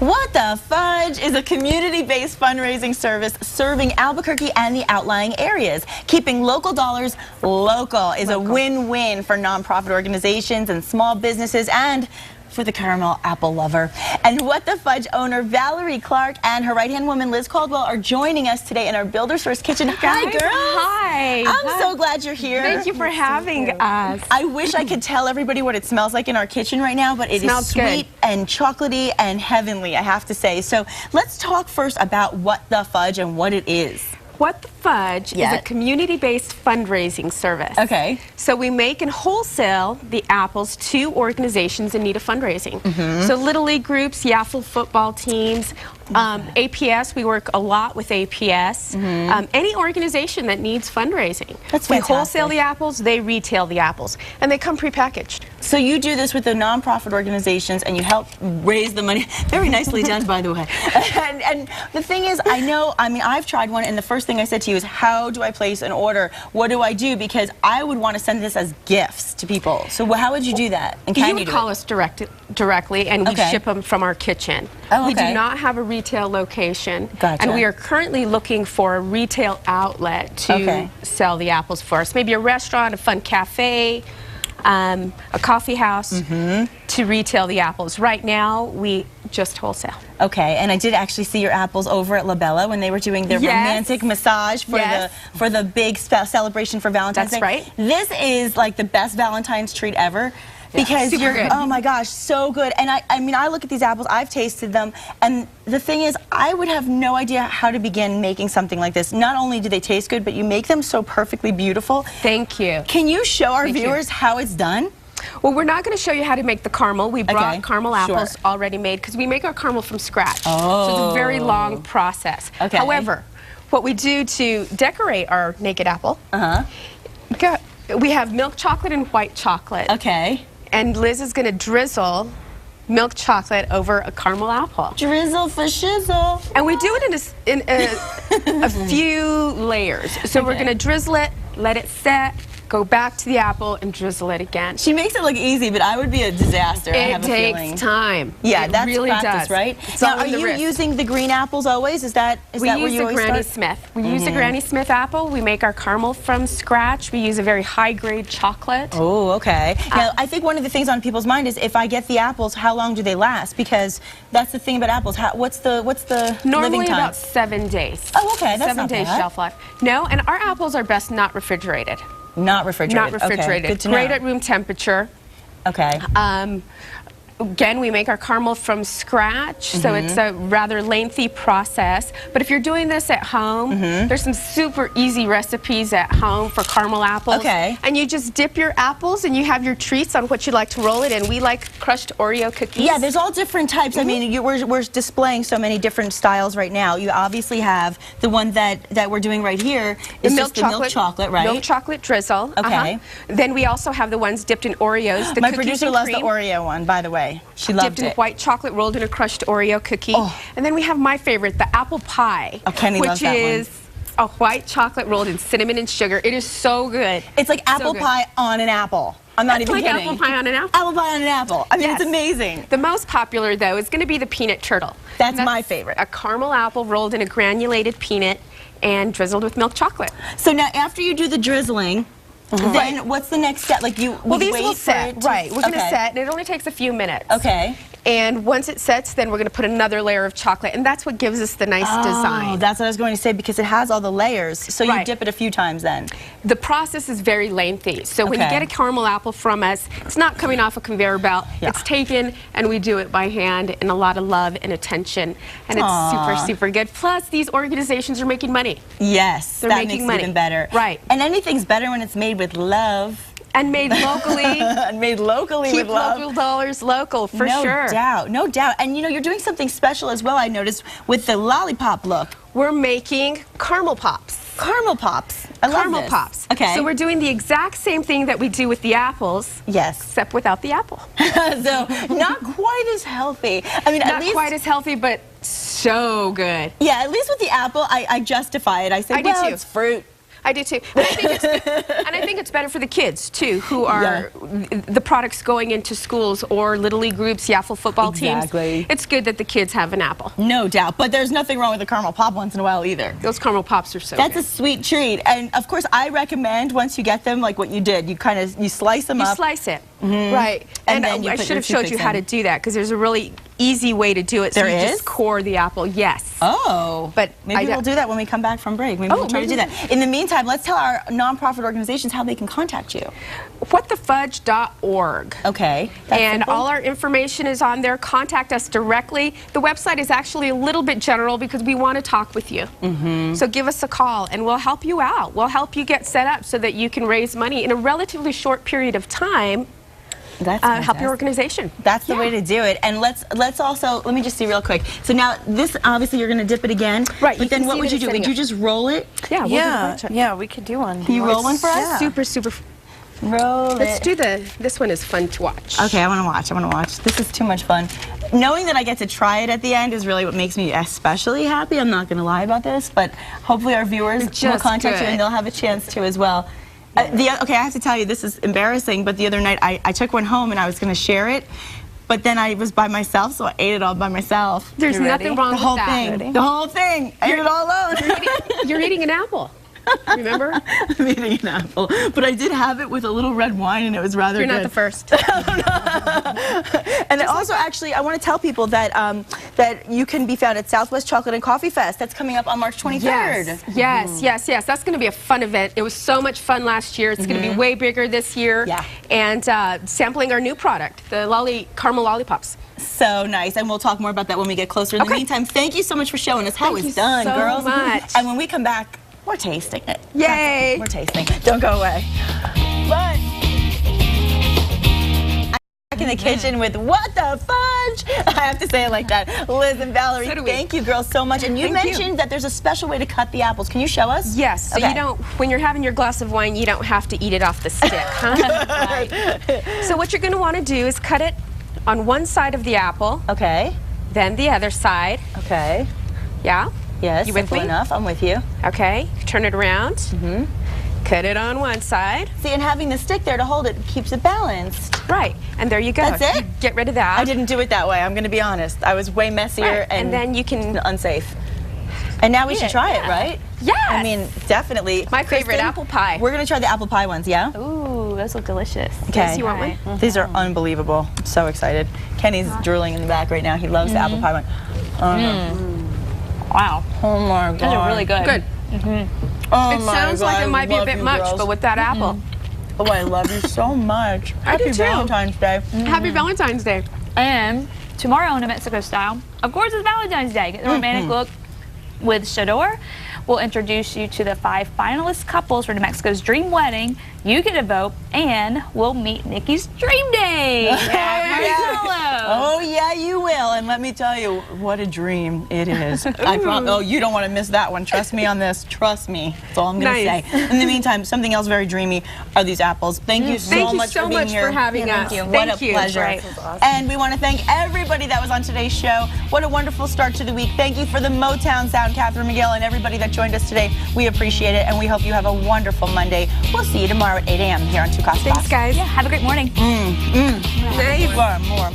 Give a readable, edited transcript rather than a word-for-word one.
What the Fudge is a community-based fundraising service serving Albuquerque and the outlying areas. Keeping local dollars local is a win-win for nonprofit organizations and small businesses and for the caramel apple lover. And What the Fudge owner Valerie Clark and her right-hand woman Liz Caldwell are joining us today in our Builder's First Kitchen. Hi, girls. Hi. I'm so glad you're here. Thank you for having us. I wish I could tell everybody what it smells like in our kitchen right now, but it is sweet and chocolatey and heavenly, I have to say. So let's talk first about What the Fudge and what it is. What the Fudge is a community-based fundraising service. Okay. So we make and wholesale the apples to organizations in need of fundraising. So Little League groups, Yaffle football teams, APS, we work a lot with APS. Any organization that needs fundraising. That's fantastic. We wholesale the apples, they retail the apples, and they come prepackaged. So you do this with the nonprofit organizations and you help raise the money. Very nicely done, by the way. And the thing is, I've tried one, and the first thing I said to you is, how do I place an order? What do I do? Because I would want to send this as gifts to people. So how would you do that? And you would call us directly, and we ship them from our kitchen. We do not have a retail location, and we are currently looking for a retail outlet to sell the apples for us. Maybe a restaurant, a fun cafe, a coffee house to retail the apples. Right now, we just wholesale. Okay, and I did actually see your apples over at La Bella when they were doing their romantic massage for the big celebration for Valentine's Day. That's right. This is like the best Valentine's treat ever. Because good. Oh my gosh, so good. And I look at these apples, I've tasted them, and the thing is, I would have no idea how to begin making something like this. Not only do they taste good, but you make them so perfectly beautiful. Thank you. Can you show our viewers how it's done? Well, we're not going to show you how to make the caramel. We brought caramel apples already made because we make our caramel from scratch. So it's a very long process. However, what we do to decorate our naked apple, we have milk chocolate and white chocolate. And Liz is going to drizzle milk chocolate over a caramel apple. Drizzle for shizzle. And we do it in a few layers. So we're going to drizzle it, let it set, go back to the apple, and drizzle it again. She makes it look easy, but I would be a disaster. I have a feeling. It takes time. Yeah, that's really practice, right? Now, are you using the green apples always? Is that where you always Granny start? Smith. We use a Granny Smith apple. We make our caramel from scratch. We use a very high-grade chocolate. Oh, okay. Now, I think one of the things on people's mind is, if I get the apples, how long do they last? Because that's the thing about apples. What's the Normally living time? about 7 days. Oh, okay. That's 7 days shelf life. No, and our apples are best not refrigerated. Not refrigerated. Not refrigerated. Okay, good to know. Great at room temperature. Okay. Again, we make our caramel from scratch, so it's a rather lengthy process. But if you're doing this at home, there's some super easy recipes at home for caramel apples. And you just dip your apples and you have your treats on what you like to roll it in. We like crushed Oreo cookies. Yeah, there's all different types. I mean, we're displaying so many different styles right now. You obviously have the one that we're doing right here is just the milk chocolate, right? Milk chocolate drizzle. Then we also have the ones dipped in Oreos. My producer loves the Oreo one, by the way. She loved dipped in white chocolate, rolled in a crushed Oreo cookie. And then we have my favorite, the apple pie, which is a white chocolate rolled in cinnamon and sugar. It is so good. It's like apple pie on an apple. I'm not even kidding. Apple pie on an apple. Apple pie on an apple. I mean, it's amazing. The most popular, though, is going to be the peanut turtle. That's my favorite. A caramel apple rolled in a granulated peanut and drizzled with milk chocolate. So now, after you do the drizzling, then what's the next step? Like these will set. We're going to set, and it only takes a few minutes. And once it sets, then we're going to put another layer of chocolate, and that's what gives us the nice design. That's what I was going to say, because it has all the layers. So you dip it a few times then. The process is very lengthy. So when you get a caramel apple from us, it's not coming off a conveyor belt. It's taken, and we do it by hand, and a lot of love and attention, and it's super, super good. Plus, these organizations are making money. Yes, they're making money. Even better. Right. And anything's better when it's made with love. And made locally. And made locally with love. Keep local dollars local, for sure. No doubt, no doubt. And you know, you're doing something special as well, I noticed, with the lollipop look. We're making caramel pops. Caramel pops. I love caramel pops. So we're doing the exact same thing that we do with the apples. Except without the apple. So not quite as healthy. I mean, not quite as healthy, but so good. Yeah, at least with the apple, I justify it. I say, well, it's fruit. I do too. And I think it's better for the kids too, who are the products going into schools or Little League groups, Yaffle football teams. It's good that the kids have an apple. No doubt. But there's nothing wrong with a caramel pop once in a while either. Those caramel pops are so That's good. a sweet treat. And of course, I recommend once you get them, like what you did, you slice them up. You slice it. Right. And then I should have showed you how to do that, because there's a really easy way to do it. So you just core the apple. Yes. Oh. But maybe we'll do that when we come back from break. Maybe we'll try to do that. In the meantime, let's tell our nonprofit organizations how they can contact you. Whatthefudge.org. Okay. And all our information is on there. Contact us directly. The website is actually a little bit general because we want to talk with you. So give us a call and we'll help you out. We'll help you get set up so that you can raise money in a relatively short period of time. Help your organization. That's the way to do it. And let's also, let me just see real quick. So now this, obviously you're going to dip it again. Right. But then what would you do? Would you just roll it? Yeah. Yeah, we could do one. Can you roll one for us? Super. Roll Let's do this one is fun to watch. Okay, I want to watch. This is too much fun. Knowing that I get to try it at the end is really what makes me especially happy. I'm not going to lie about this, but hopefully our viewers will contact you and they'll have a chance to as well. Okay, I have to tell you, this is embarrassing, but the other night I took one home and I was going to share it, but then I was by myself, so I ate it all by myself. There's nothing wrong with that. The whole thing. I ate it all alone. You're eating an apple. Remember? I'm eating an apple. But I did have it with a little red wine, and it was rather good. You're not the first. And also, actually, I want to tell people that that you can be found at Southwest Chocolate and Coffee Fest. That's coming up on March 23rd. Yes. That's going to be a fun event. It was so much fun last year. It's going to be way bigger this year. Yeah. And sampling our new product, the caramel lollipops. So nice. And we'll talk more about that when we get closer. In the meantime, thank you so much for showing us how it's done, girls. Thank you so much. And when we come back, we're tasting it. Yay! We're tasting. Don't go away. Fun. Back in the kitchen with What the Fudge? I have to say it like that. Liz and Valerie, thank you girls so much. And you mentioned that there's a special way to cut the apples. Can you show us? Yes. So you don't, when you're having your glass of wine, you don't have to eat it off the stick. Right. So what you're going to want to do is cut it on one side of the apple. Okay. Then the other side. Okay. Yeah? Yes, you with simple me? enough. I'm with you. Okay, turn it around. Cut it on one side. See, and having the stick there to hold it keeps it balanced. Right, and there you go. That's it? Get rid of that. I didn't do it that way, I'm going to be honest. I was way messier and then you can unsafe. And now we should try it, right? Yes. I mean, definitely. My favorite, Kristen, apple pie. We're going to try the apple pie ones, yeah? Ooh, those look delicious. Okay. Yes, you want one? These are unbelievable. I'm so excited. Kenny's drooling in the back right now. He loves the apple pie one. Wow. Oh my God. Those are really good. Good. Oh It sounds like it might be a bit much, but with that apple. Oh, I love you so much. Happy Valentine's Day. Happy Valentine's Day. And tomorrow in New Mexico style, of course, it's Valentine's Day. Get the romantic look with Shador. We'll introduce you to the 5 finalist couples for New Mexico's dream wedding. You get a vote, and we'll meet Nikki's dream day. Oh yeah, you will. And let me tell you, what a dream it is. Oh, you don't want to miss that one. Trust me on this. Trust me. That's all I'm going to say. In the meantime, something else very dreamy are these apples. Thank you so much for being here. Thank you so much for having us. Thank you. What a pleasure. Awesome. And we want to thank everybody that was on today's show. What a wonderful start to the week. Thank you for the Motown sound, Catherine McGill, and everybody that joined us today. We appreciate it, and we hope you have a wonderful Monday. We'll see you tomorrow at 8 a.m. here on Two Cost. Thanks, guys. Yeah, have a great morning. Nice. More.